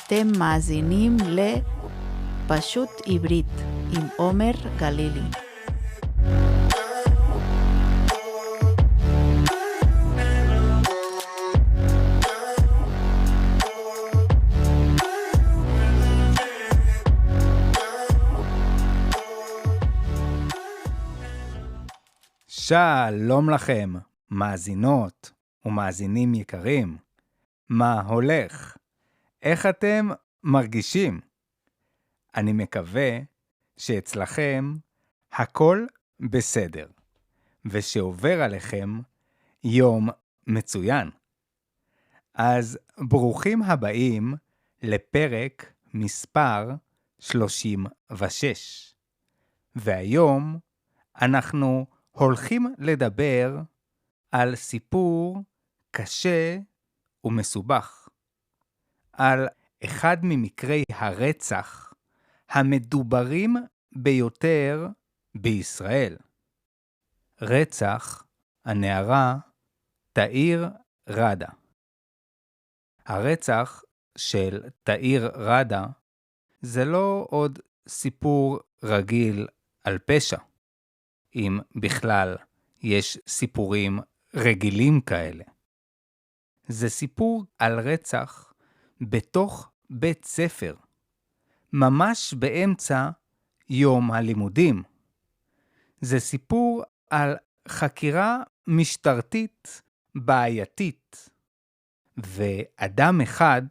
אתם מאזינים לפשוט עברית עם עומר גלילי. שלום לכם, מאזינות ומאזינים יקרים. מה הולך? איך אתם מרגישים? אני מקווה שאצלכם הכל בסדר, ושעובר עליכם יום מצוין. אז ברוכים הבאים לפרק מספר 36. והיום אנחנו הולכים לדבר על סיפור קשה ומסובך, על אחד ממקרי הרצח המדוברים ביותר בישראל. רצח הנערה תאיר ראדה. הרצח של תאיר ראדה זה לא עוד סיפור רגיל על פשע, אם בכלל יש סיפורים רגילים כאלה. זה סיפור על רצח בתוך בית ספר, ממש באמצע יום הלימודים. זה סיפור על חקירה משטרתית בעייתית, ואדם אחד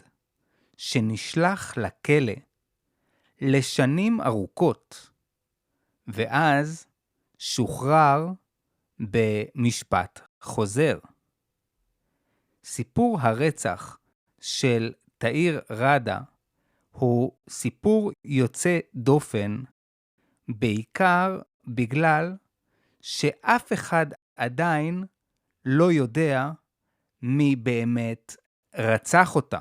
שנשלח לכלא לשנים ארוכות, ואז שוחרר במשפט חוזר. סיפור הרצח של תאיר ראדה הוא סיפור יוצא דופן, בעיקר בגלל שאף אחד עדיין לא יודע מי באמת רצח אותה.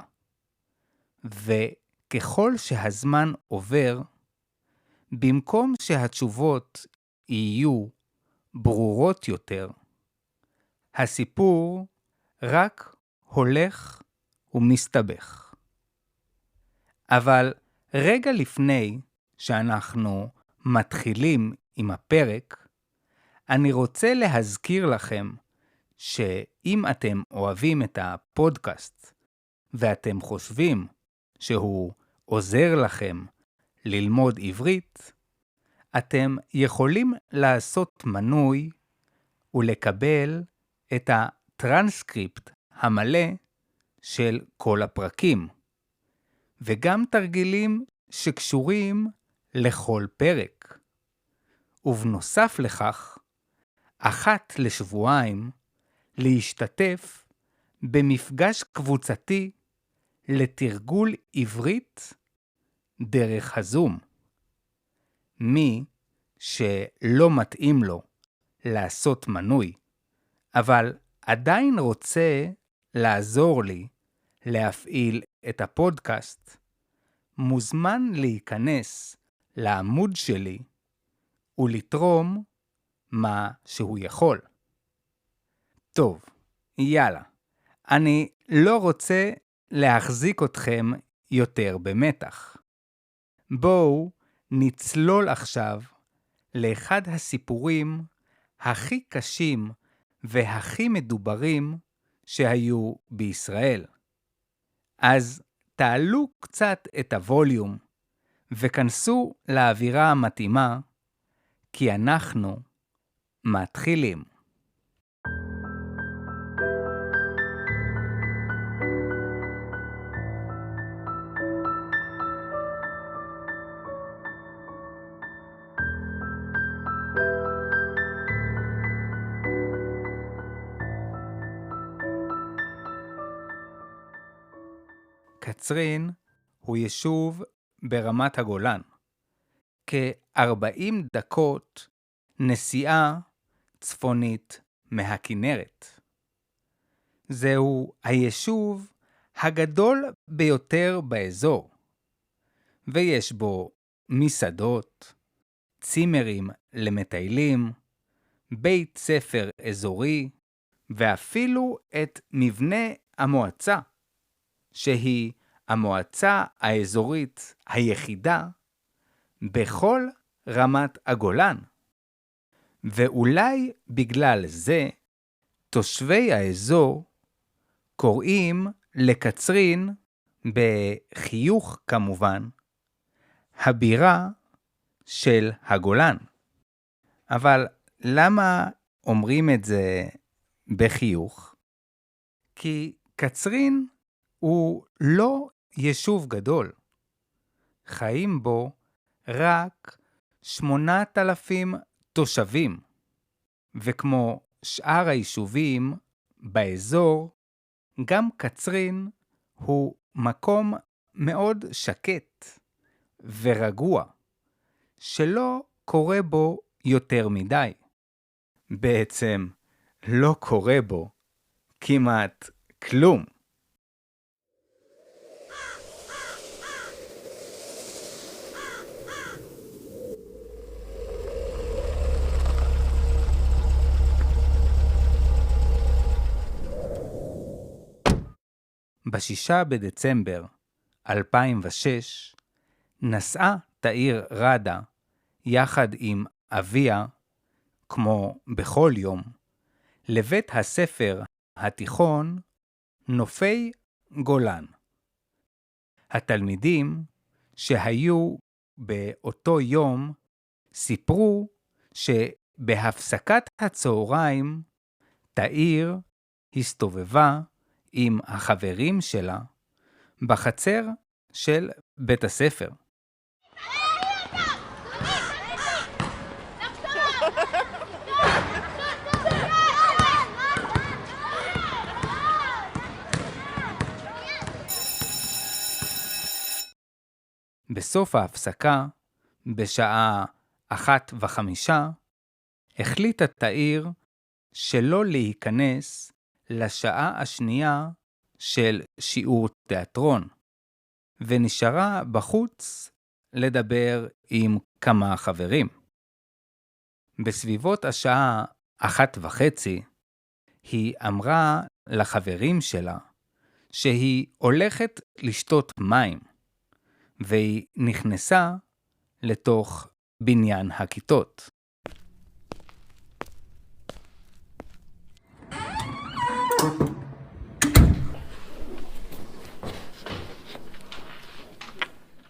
וככל שהזמן עובר, במקום שהתשובות יהיו ברורות יותר, הסיפור רק הולך ומסתבך. אבל רגע לפני שאנחנו מתחילים עם הפרק, אני רוצה להזכיר לכם שאם אתם אוהבים את הפודקאסט ואתם חושבים שהוא עוזר לכם ללמוד עברית, אתם יכולים לעשות מנוי ולקבל את הטרנסקריפט המלא של כל הפרקים, וגם תרגילים שקשורים לכל פרק. ובנוסף לכך, אחת לשבועיים להשתתף במפגש קבוצתי לתרגול עברית דרך הזום. מי שלא מתאים לו לעשות מנוי, אבל עדיין רוצה לעזור לי להפעיל את הפודקאסט, מוזמן להיכנס לעמוד שלי ולתרום מה שהוא יכול. טוב, יאללה. אני לא רוצה להחזיק אתכם יותר במתח. בואו נצלול עכשיו לאחד הסיפורים הכי קשים והכי מדוברים שהיו בישראל. אז תעלו קצת את הווליום וכנסו לאווירה המתאימה, כי אנחנו מתחילים. קצרין הוא יישוב ברמת הגולן, כ-40 דקות נסיעה צפונית מהכנרת. זהו היישוב הגדול ביותר באזור, ויש בו מסעדות, צימרים למטיילים, בית ספר אזורי, ואפילו את מבנה המועצה, שהיא המועצה האזורית היחידה בכל רמת הגולן. ואולי בגלל זה תושבי האזור קוראים לקצרין, בחיוך כמובן, הבירה של הגולן. אבל למה אומרים את זה בחיוך? כי קצרין הוא לא יישוב גדול. חיים בו רק 8,000 תושבים. וכמו שאר היישובים באזור, גם קצרין הוא מקום מאוד שקט ורגוע, שלא קורה בו יותר מדי. בעצם לא קורה בו כמעט כלום. ב6 בדצמבר 2006 נסעה תאיר רדה יחד עם אביה, כמו בכל יום, לבית הספר התיכון נופי גולן. התלמידים שהיו באותו יום סיפרו שבהפסקת הצהריים תאיר הסתובבה עם החברים שלה בחצר של בית הספר. בסוף ההפסקה, בשעה 1:05, החליטה תאיר שלא להיכנס לשעה השנייה של שיעור תיאטרון, ונשארה בחוץ לדבר עם כמה חברים. בסביבות השעה 1:30, היא אמרה לחברים שלה שהיא הולכת לשתות מים, והיא נכנסה לתוך בניין הכיתות.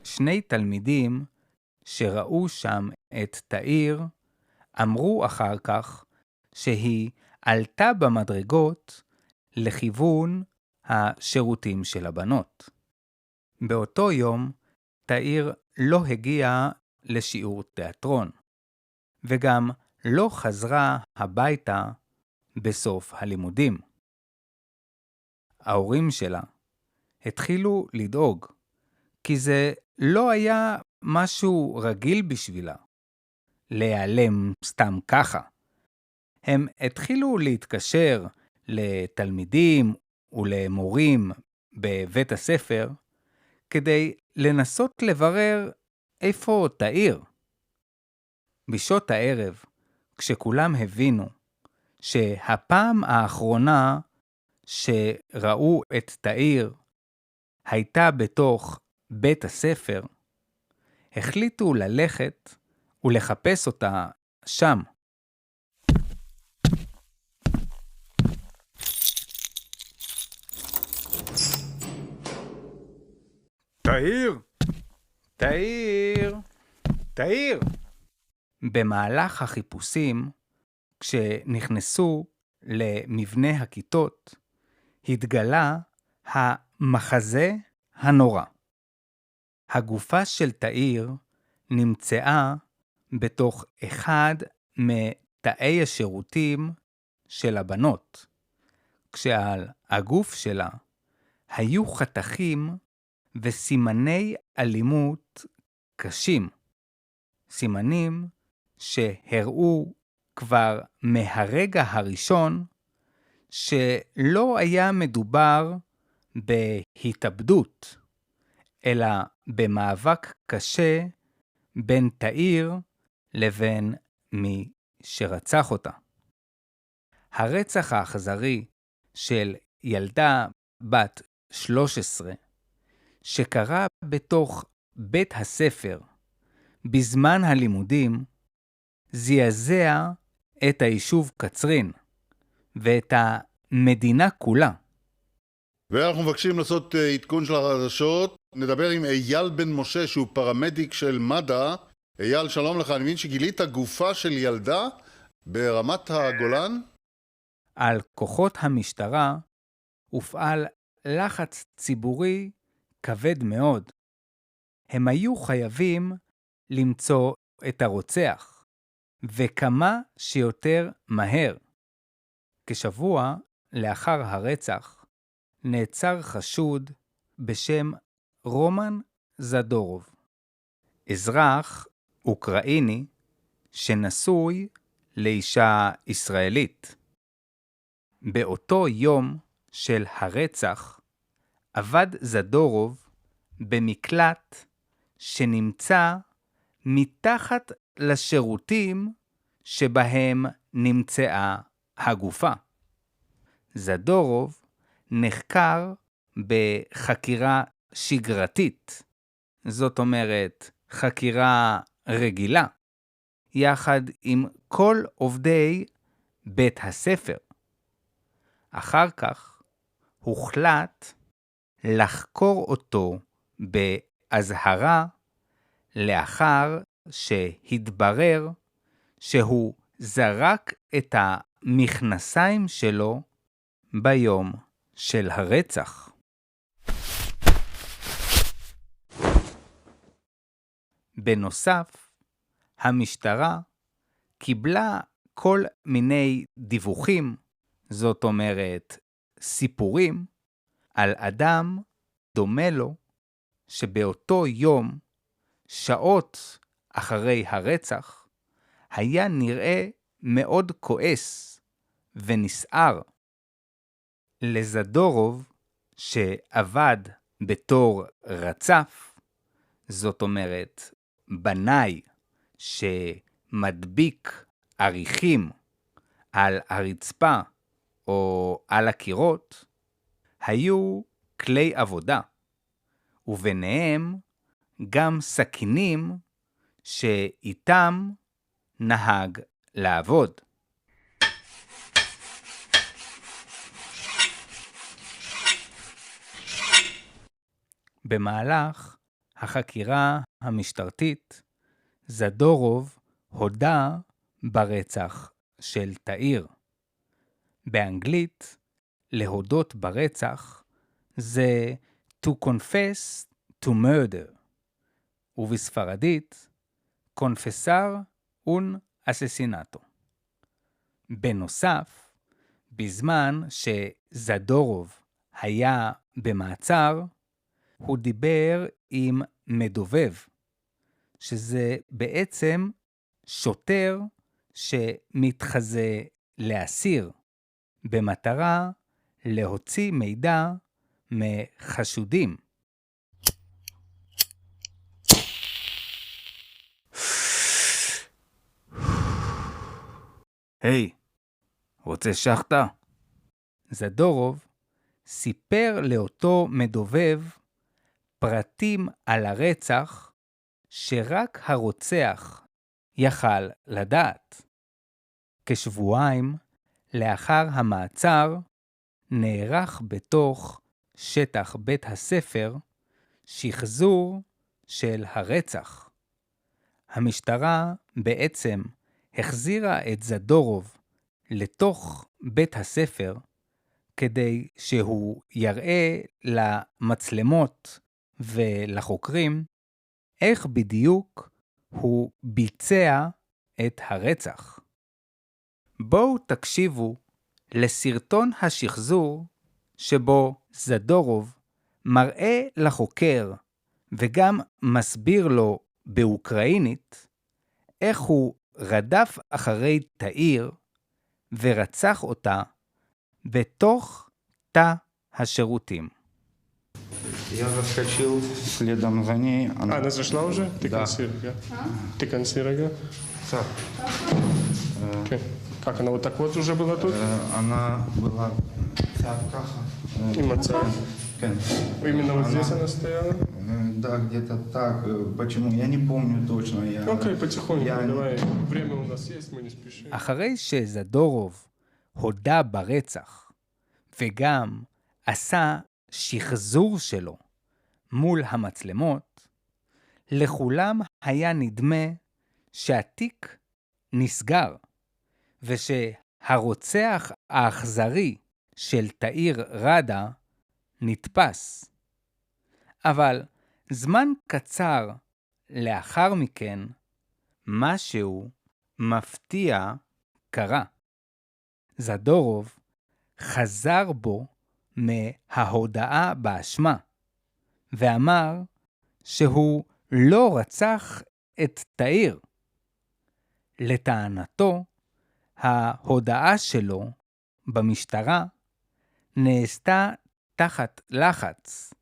שני תלמידים שראו שם את תאיר אמרו אחר כך שהיא עלתה במדרגות לכיוון השירותים של הבנות. באותו יום תאיר לא הגיעה לשיעור תיאטרון, וגם לא חזרה הביתה בסוף הלימודים. ההורים שלה התחילו לדאוג, כי זה לא היה משהו רגיל בשבילה, להיעלם סתם ככה. הם התחילו להתקשר לתלמידים ולמורים בבית הספר, כדי לנסות לברר איפה תאיר. בשעות הערב, כשכולם הבינו שהפעם האחרונה שראו את תאיר הייתה בתוך בית הספר, החליטו ללכת ולחפש אותה שם. תאיר! תאיר! תאיר! במהלך החיפושים, כשנכנסו למבנה הכיתות, התגלה המחזה הנורא. הגופה של תאיר נמצאה בתוך אחד מתאי השירותים של הבנות, כשעל הגוף שלה היו חתכים וסימני אלימות קשים. סימנים שהראו כבר מהרגע הראשון שלא היה מדובר בהתאבדות, אלא במאבק קשה בין תאיר לבין מי שרצח אותה. הרצח האכזרי של ילדה בת 13, שקרה בתוך בית הספר בזמן הלימודים זעזע את היישוב קצרין ואת המדינה כולה. ואנחנו מבקשים לעשות עדכון של החדשות. נדבר עם אייל בן משה שהוא פרמדיק של מד"א. אייל, שלום לך. אני מבין שגילית גופה של ילדה ברמת הגולן? על כוחות המשטרה הופעל לחץ ציבורי כבד מאוד. הם היו חייבים למצוא את הרוצח, וכמה שיותר מהר. כשבוע לאחר הרצח נעצר חשוד בשם רומן זדורוב, אזרח אוקראיני שנשוי לאישה ישראלית. באותו יום של הרצח עבד זדורוב במקלט שנמצא מתחת לשירותים שבהם נמצאה הגופה. זדורוב נחקר בחקירה שגרתית, זאת אומרת חקירה רגילה, יחד עם כל עובדי בית הספר. אחר כך הוחלט לחקור אותו באזהרה לאחר שהתברר שהוא זרק את המכנסיים שלו ביום של הרצח. בנוסף, המשטרה קיבלה כל מיני דיווחים, זאת אומרת סיפורים, על אדם דומה לו שבאותו יום, שעות אחרי הרצח, היה נראה מאוד כועס ונסער. לזדורוב, שעבד בתור רצף, זאת אומרת בנאי שמדביק עריכים על הרצפה או על הקירות, היו כלי עבודה, וביניהם גם סכינים שאיתם נהג לעבוד. במהלך החקירה המשטרתית, זדורוב הודה ברצח של תאיר. באנגלית, להודות ברצח זה to confess to murder, ובספרדית, confesar un asesinato. בנוסף, בזמן שזדורוב היה במעצר, הוא דיבר עם מדובב, שזה בעצם שוטר שמתחזה לאסיר, במטרה להוציא מידע מחשודים. היי, רוצה שחטה? זדורוב סיפר לאותו מדובב פרטים על הרצח שרק הרוצח יכל לדעת. כשבועיים לאחר המעצר נערך בתוך שטח בית הספר שחזור של הרצח. המשטרה בעצם החזירה את זדורוב לתוך בית הספר כדי שהוא יראה למצלמות ולחוקרים איך בדיוק הוא ביצע את הרצח. בואו תקשיבו לסרטון השחזור שבו זדורוב מראה לחוקר וגם מסביר לו באוקראינית איך הוא רדף אחרי תאיר ורצח אותה בתוך תא השירותים. Я заскочил следом за ней. Она зашла уже? Ты Да. консьерга? Ты консьерга? Так, Окей. Как она вот так вот уже была тут? она была вся в каха. И маца. כן. Именно вот здесь она стояла? Да, где-то так. Почему? Я не помню точно. Окей, потихоньку, Я- давай. Время у нас есть, мы не спешим. אחרי שזדורוב הודה ברצח, וגם עשה שחזור שלו מול המצלמות, לכולם היה נדמה שהתיק נסגר, ושהרוצח האכזרי של תאיר רדה נתפס. אבל זמן קצר לאחר מכן, משהו מפתיע קרה. זדורוב חזר בו מההודאה באשמה, ואמר שהוא לא רצח את תאיר. לטענתו, ההודאה שלו במשטרה נעשתה תחת לחץ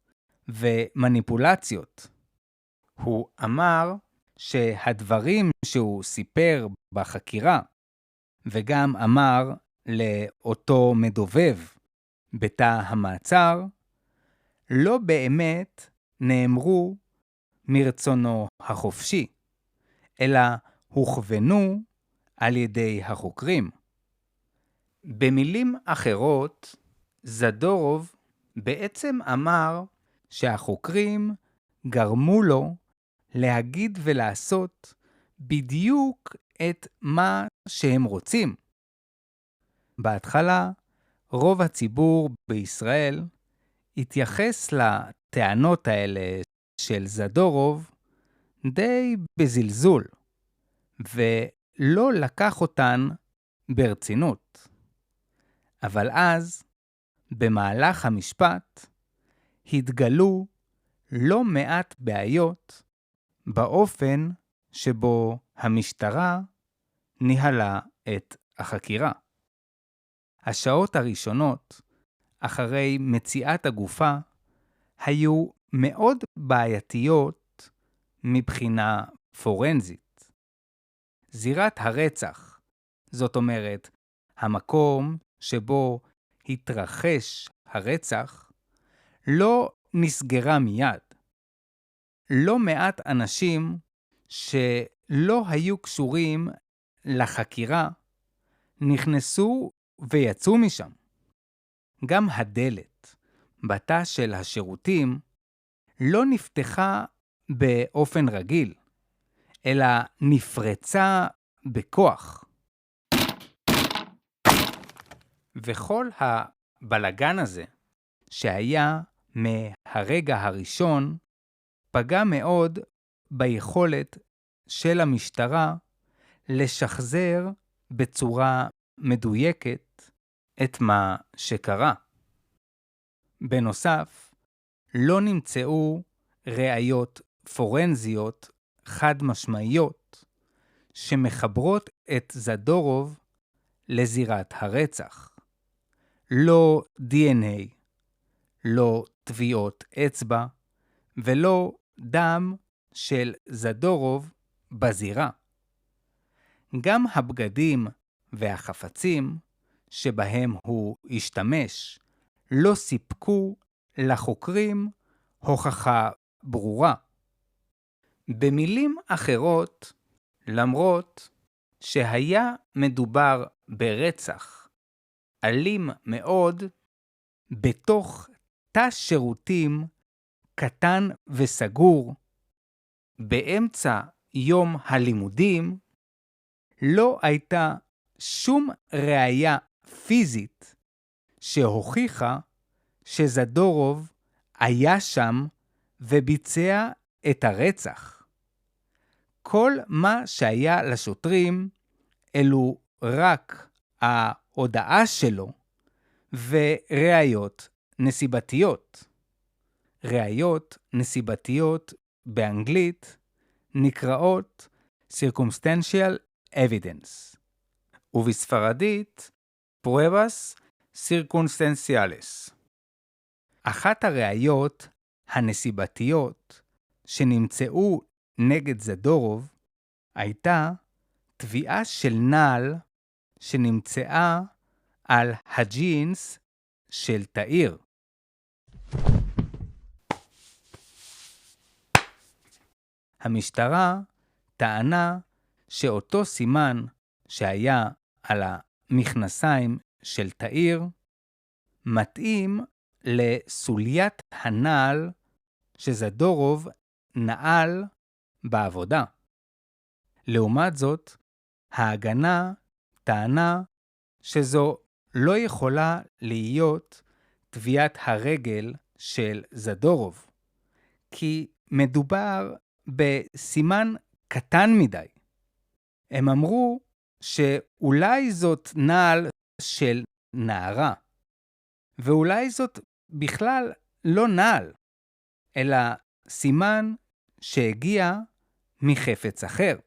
ומניפולציות. הוא אמר שהדברים שהוא סיפר בחקירה, וגם אמר לאותו מדובב בתא המעצר, לא באמת נאמרו מרצונו החופשי, אלא הוכוונו על ידי החוקרים. במילים אחרות, זדורוב בעצם אמר שהחוקרים גרמו לו להגיד ולעשות בדיוק את מה שהם רוצים. בהתחלה, רוב הציבור בישראל התייחס לטענות האלה של זדורוב די בזלזול, ולא לקח אותן ברצינות. אבל אז, במהלך המשפט, התגלו לא מעט בעיות באופן שבו המשטרה ניהלה את החקירה. השעות הראשונות, אחרי מציאת הגופה, היו מאוד בעייתיות מבחינה פורנזית. זירת הרצח, זאת אומרת, המקום שבו התרחש הרצח, לא נסגרה מיד. לא מעט אנשים שלא היו קשורים לחקירה נכנסו ויצאו משם. גם הדלת בתא של השירותים לא נפתחה באופן רגיל, אלא נפרצה בכוח. וכל הבלגן הזה שהיה מהרגע הראשון פגע מאוד ביכולת של המשטרה לשחזר בצורה מדויקת את מה שקרה. בנוסף, לא נמצאו ראיות פורנזיות חד משמעיות שמחברות את זדורוב לזירת הרצח. לא DNA, לא טביעות אצבע ולא דם של זדורוב בזירה. גם הבגדים והחפצים שבהם הוא השתמש לא סיפקו לחוקרים הוכחה ברורה. במילים אחרות, למרות שהיה מדובר ברצח אלים מאוד, בתוך תא שירותים קטן וסגור, באמצע יום הלימודים, לא הייתה שום ראיה פיזית שהוכיחה שזדורוב היה שם וביצע את הרצח. כל מה שהיה לשוטרים אלו רק ההודעה שלו וראיות נסיבתיות. ראיות נסיבתיות באנגלית נקראות circumstantial evidence, ובספרדית pruebas circunstanciales. אחת הראיות הנסיבתיות שנמצאו נגד זדורוב הייתה תביעה של נעל שנמצאה על הג'ינס של תאיר. המשטרה טענה שאותו סימן שהיה על המכנסיים של תאיר מתאים לסוליית הנעל שזדורוב נעל בעבודה. לעומת זאת, ההגנה טענה שזו לא יכולה להיות טביעת הרגל של זדורוב, כי מדובר בסימן קטן מדי. הם אמרו שאולי זאת נעל של נערה, ואולי זאת בכלל לא נעל, אלא סימן שהגיע מחפץ אחר.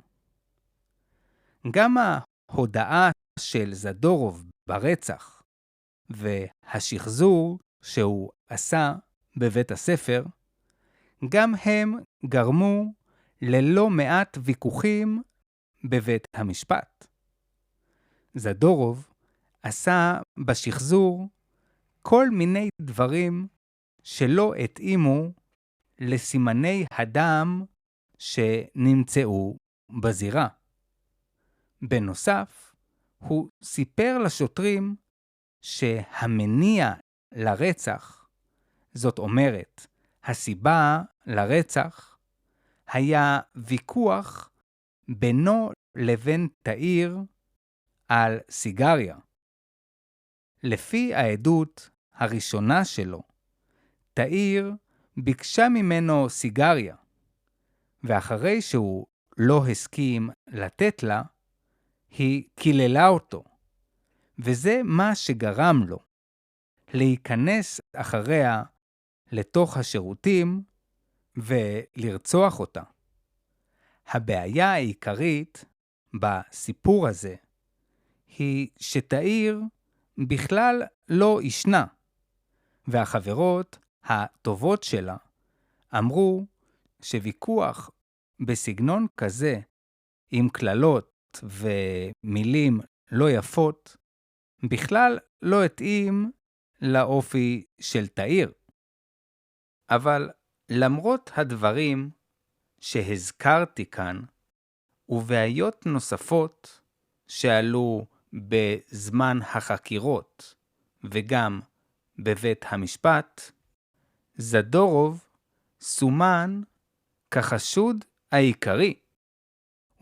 גם ההודעה של זדורוב ברצח והשחזור שהוא עשה בבית הספר, גם הם גרמו ללא מעט ויכוחים בבית המשפט. זדורוב עשה בשחזור כל מיני דברים שלא התאימו לסימני הדם שנמצאו בזירה. בנוסף, הוא סיפר לשוטרים שהמניע לרצח, זאת אומרת, הסיבה לרצח, היה ויכוח בינו לבין תאיר על סיגריה. לפי העדות הראשונה שלו, תאיר ביקשה ממנו סיגריה, ואחרי שהוא לא הסכים לתת לה, היא קיללה אותו, וזה מה שגרם לו להיכנס אחריה לתוך השירותים ולרצוח אותה. הבעיה העיקרית בסיפור הזה היא שתאיר בכלל לא ישנה, והחברות הטובות שלה אמרו שוויכוח בסגנון כזה עם כללות ומילים לא יפות בכלל לא התאים לאופי של תאיר. אבל למרות הדברים שהזכרתי כאן ובעיות נוספות שעלו בזמן החקירות וגם בבית המשפט, זדורוב סומן כחשוד העיקרי,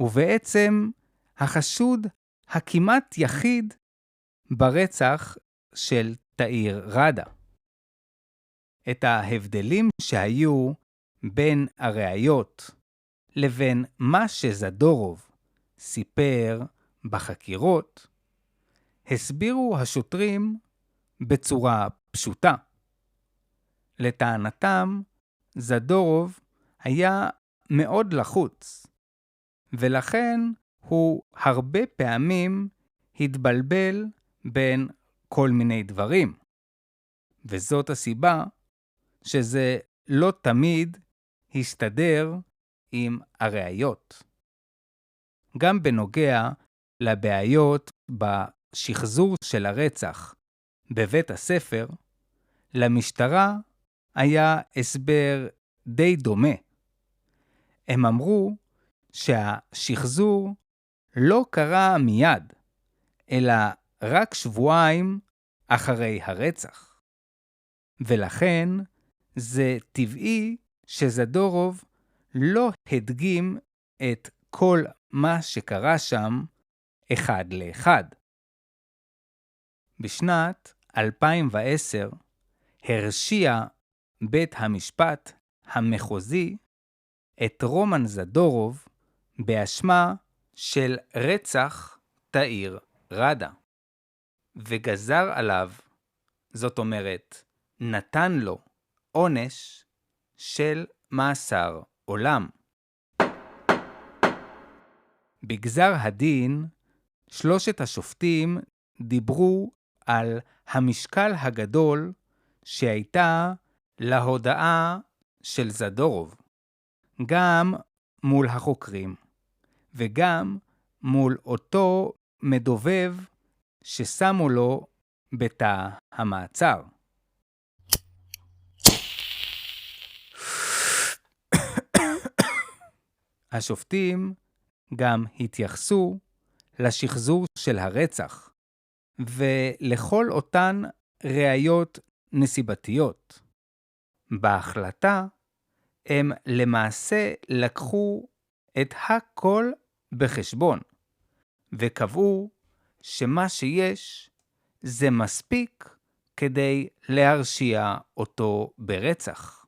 ובעצם החשוד הכמעט יחיד ברצח של תאיר ראדה. את ההבדלים שהיו בין הראיות לבין מה שזדורוב סיפר בחקירות, הסבירו השוטרים בצורה פשוטה. לטענתם, זדורוב היה מאוד לחוץ, ולכן הוא הרבה פעמים התבלבל בין כל מיני דברים. וזאת הסיבה שזה לא תמיד הסתדר עם הראיות. גם בנוגע לבעיות בשחזור של הרצח בבית הספר, למשטרה היה הסבר די דומה. הם אמרו שהשחזור לא קרה מיד, אלא רק שבועיים אחרי הרצח. ולכן זה טבעי שזדורוב לא הדגים את כל מה שקרה שם אחד לאחד. בשנת 2010 הרשיע בית המשפט המחוזי את רומן זדורוב באשמה של רצח תאיר ראדה, וגזר עליו, זאת אומרת, נתן לו עונש של מאסר עולם. בגזר הדין, שלושת השופטים דיברו על המשקל הגדול שהייתה להודעה של זדורוב, גם מול החוקרים, וגם מול אותו מדובב ששמו לו בתא המעצר. השופטים גם התייחסו לשחזור של הרצח, ולכל אותן ראיות נסיבתיות. בהחלטה הם למעשה לקחו את הכל בחשבון, וקבעו שמה שיש זה מספיק כדי להרשיע אותו ברצח.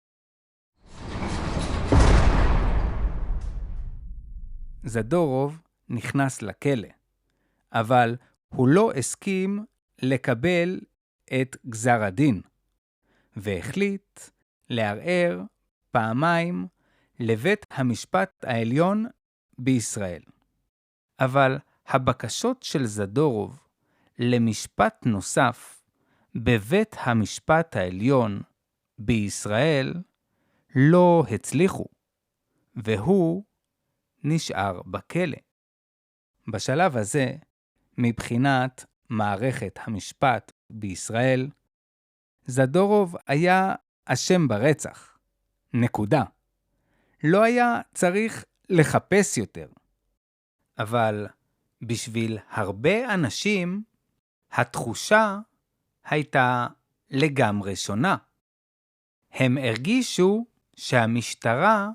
זדורוב נכנס לכלא, אבל הוא לא הסכים לקבל את גזר הדין, והחליט לערער פעמיים לבית המשפט העליון בישראל. אבל הבקשות של זדורוב למשפט נוסף בבית המשפט העליון בישראל לא הצליחו, והוא נשאר בכלא. בשלב הזה, מבחינת מערכת המשפט בישראל, זדורוב היה אשם ברצח. נקודה. לא היה צריך לחפש יותר. אבל בשביל הרבה אנשים, התחושה הייתה לגמרי שונה. הם הרגישו שהמשטרה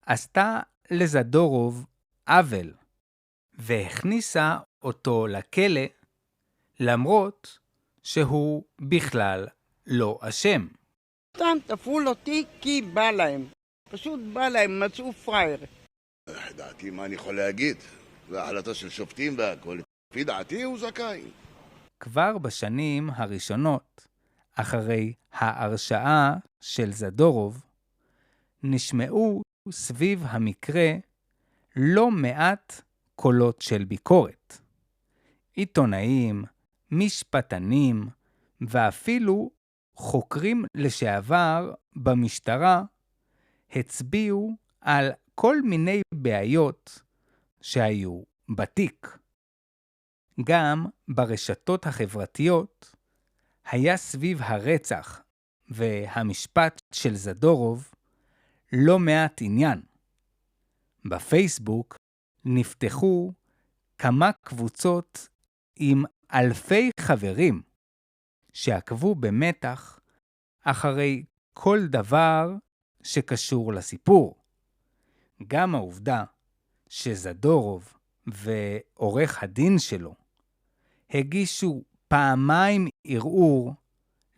עשתה לזדורוב עוול, והכניסה אותו לכלא, למרות שהוא בכלל לא אשם. סתם תפעו אותי כי בא להם. פשוט בא להם, מצאו פרייר. דעתי, מה אני יכול להגיד? זה החלטה של שופטים והכל. לפי דעתי הוא זכאי. כבר בשנים הראשונות, אחרי ההרשעה של זדורוב, נשמעו סביב המקרה לא מעט קולות של ביקורת. עיתונאים, משפטנים, ואפילו חוקרים לשעבר במשטרה הצביעו על כל מיני בעיות שהיו בתיק. גם ברשתות החברתיות היה סביב הרצח והמשפט של זדורוב לא מעט עניין. בפייסבוק נפתחו כמה קבוצות עם אלפי חברים שעקבו במתח אחרי כל דבר שקשור לסיפור. גם העובדה שזדורוב ועורך הדין שלו הגישו פעמיים ערעור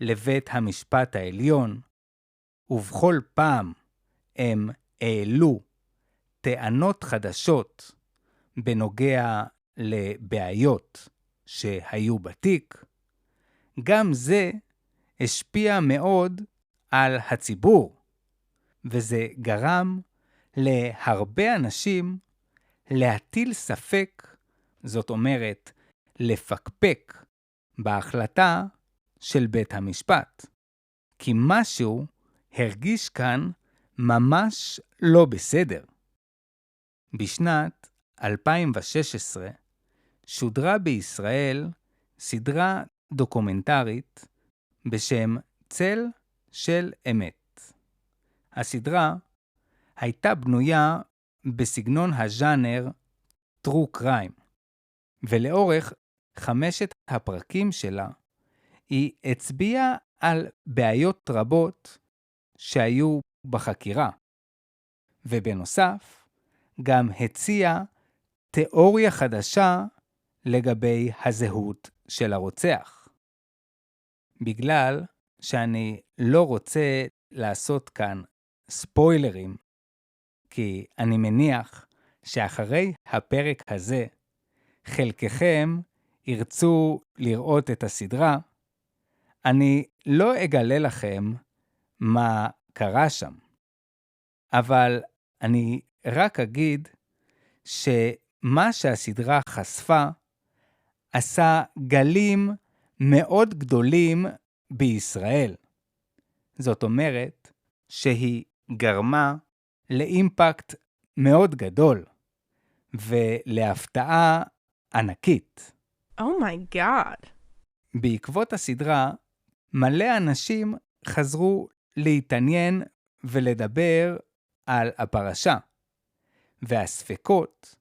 לבית המשפט העליון, ובכל פעם הם העלו טענות חדשות בנוגע לבעיות שהיו בתיק, גם זה השפיע מאוד על הציבור, וזה גרם להרבה אנשים להטיל ספק, זאת אומרת, לפקפק בהחלטה של בית המשפט, כי משהו הרגיש כאן ממש לא בסדר. בשנת 2016 שודרה בישראל סדרה דוקומנטרית בשם צל של אמת. הסדרה הייתה בנויה בסגנון הז'אנר True Crime, ולאורך 5 הפרקים שלה היא הצביעה על בעיות רבות שהיו בחקירה, ובנוסף גם הציעה תיאוריה חדשה לגבי הזהות של הרוצח. בגלל שאני לא רוצה לעשות כאן ספוילרים, כי אני מניח שאחרי הפרק הזה חלקכם ירצו לראות את הסדרה, אני לא אגלה לכם מה קרה שם. אבל אני רק אגיד שמה שהסדרה חשפה עשה גלים מאוד גדולים בישראל. זאת אומרת שהיא גרמה לאימפקט מאוד גדול ולהפתעה ענקית. Oh my God. בעקבות הסדרה, מלא אנשים חזרו להתעניין ולדבר על הפרשה. והספקות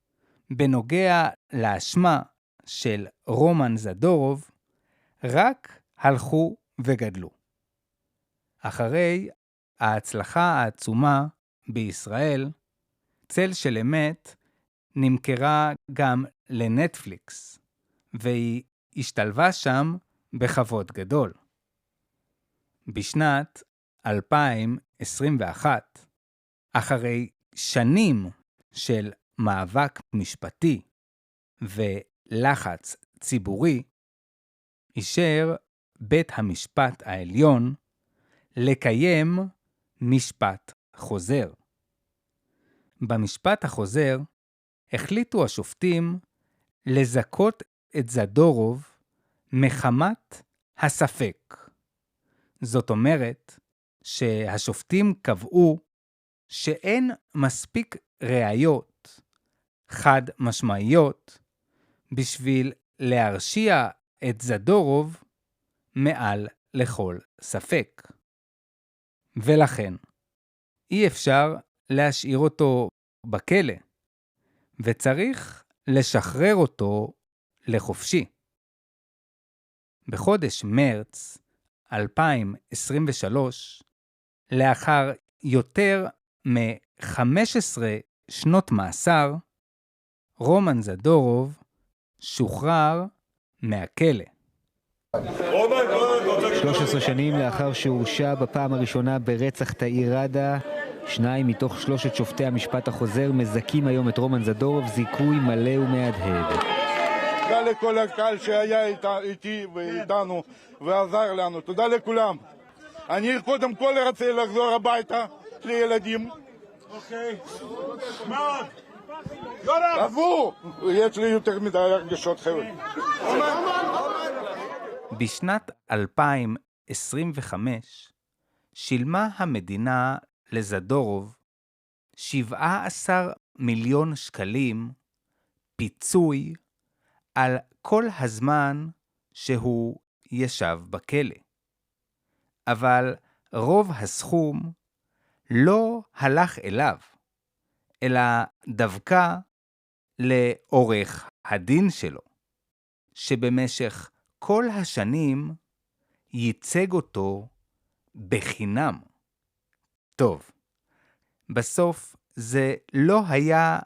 בנוגע לאשמה של רומן זדורוב רק הלכו וגדלו. אחרי ההצלחה העצומה בישראל, צל של אמת נמכרה גם לנטפליקס, והיא השתלבה שם בכבוד גדול. בשנת 2021, אחרי שנים של מאבק משפטי ולחץ ציבורי, אישר בית המשפט העליון לקיים משפט חוזר. במשפט החוזר החליטו השופטים לזכות את זדורוב מחמת הספק. זאת אומרת שהשופטים קבעו שאין מספיק ראיות חד משמעיות בשביל להרשיע את זדורוב מעל לכל ספק. ולכן אי אפשר להשאיר אותו בכלא, וצריך לשחרר אותו לחופשי. בחודש מרץ 2023, לאחר יותר מ-15 שנות מאסר, רומן זדורוב שוחרר מהכלא. 13 שנים לאחר שהורשע בפעם הראשונה ברצח תאיר ראדה, 2 מתוך 3 שופטי המשפט החוזר מזכים היום את רומן זדורוב זיכוי מלא ומהדהד. תודה לכל הקהל שהיה איתי ואיתנו ועזר לנו, תודה לכולם. אני קודם כל רוצה לחזור הביתה לילדים. אוקיי. עזבו, יש לי יותר מדי הרגשות חבר'ה. בשנת 2025 שילמה המדינה לזדורוב 17 מיליון שקלים פיצוי על כל הזמן שהוא ישב בכלא. אבל רוב הסכום לא הלך אליו, אלא דווקא לעורך הדין שלו, שבמשך כל השנים ייצג אותו בחינם. טוב, בסוף זה לא היה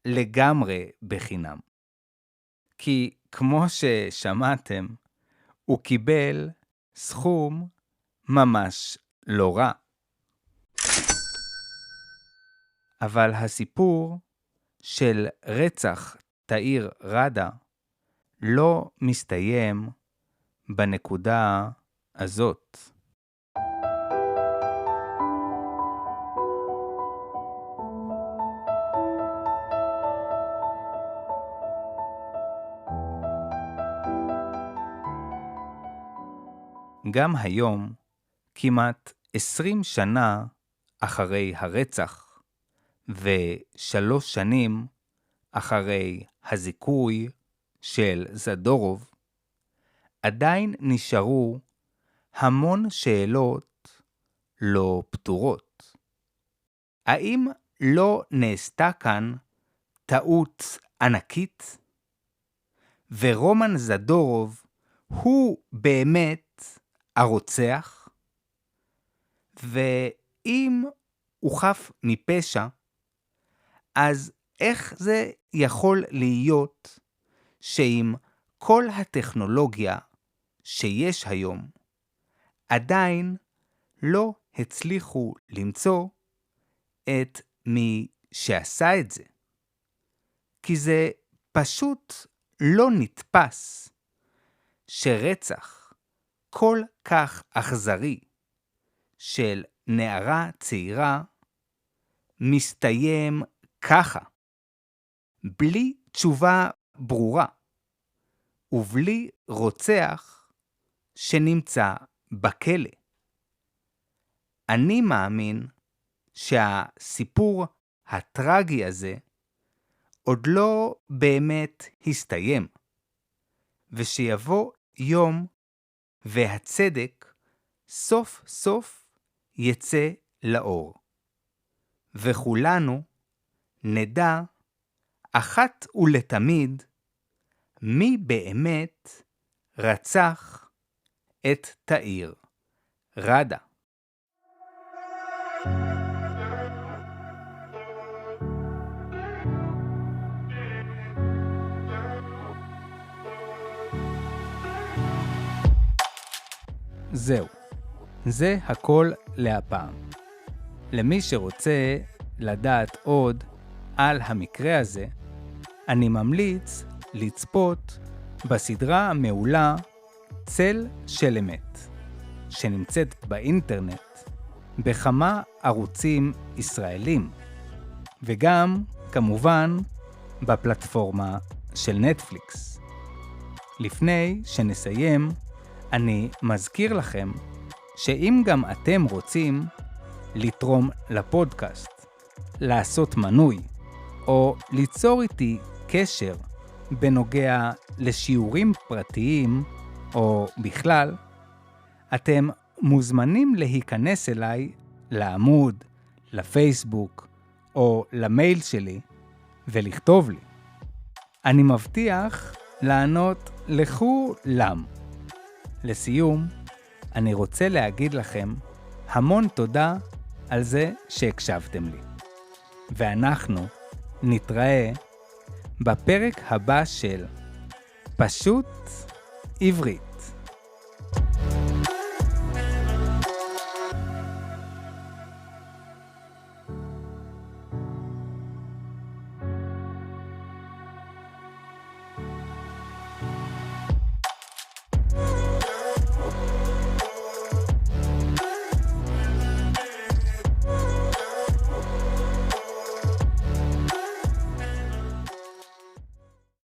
לגמרי בחינם. כי כמו ששמעתם, הוא קיבל סכום ממש לא רע. אבל הסיפור של רצח תאיר ראדה לא מסתיים בנקודה הזאת. גם היום, כמעט 20 שנה אחרי הרצח, ו3 שנים אחרי הזיכוי של זדורוב, עדיין נשארו המון שאלות לא פתורות. האם לא נעשתה כאן טעות ענקית? ורומן זדורוב הוא באמת הרוצח? ואם הוא חף מפשע, אז איך זה יכול להיות שעם כל הטכנולוגיה שיש היום, עדיין לא הצליחו למצוא את מי שעשה את זה? כי זה פשוט לא נתפס שרצח כל כך אכזרי של נערה צעירה מסתיים ככה, בלי תשובה ברורה, ובלי רוצח שנמצא בכלא. אני מאמין שהסיפור הטרגי הזה עוד לא באמת הסתיים, ושיבוא יום והצדק סוף סוף יצא לאור, וכולנו נדע אחת ולתמיד מי באמת רצח את תאיר ראדה. זהו, זה הכל להפעם. למי שרוצה לדעת עוד על המקרה הזה, אני ממליץ לצפות בסדרה המעולה צל של אמת, שנמצאת באינטרנט בכמה ערוצים ישראלים, וגם, כמובן, בפלטפורמה של נטפליקס. לפני שנסיים, אני מזכיר לכם שאם גם אתם רוצים לתרום לפודקאסט, לעשות מנוי, או ליצור איתי קשר בנוגע לשיעורים פרטיים, או בכלל, אתם מוזמנים להיכנס אליי לעמוד, לפייסבוק, או למייל שלי, ולכתוב לי. אני מבטיח לענות לכולם. לסיום, אני רוצה להגיד לכם המון תודה על זה שהקשבתם לי. ואנחנו נתראה בפרק הבא של פשוט עברית.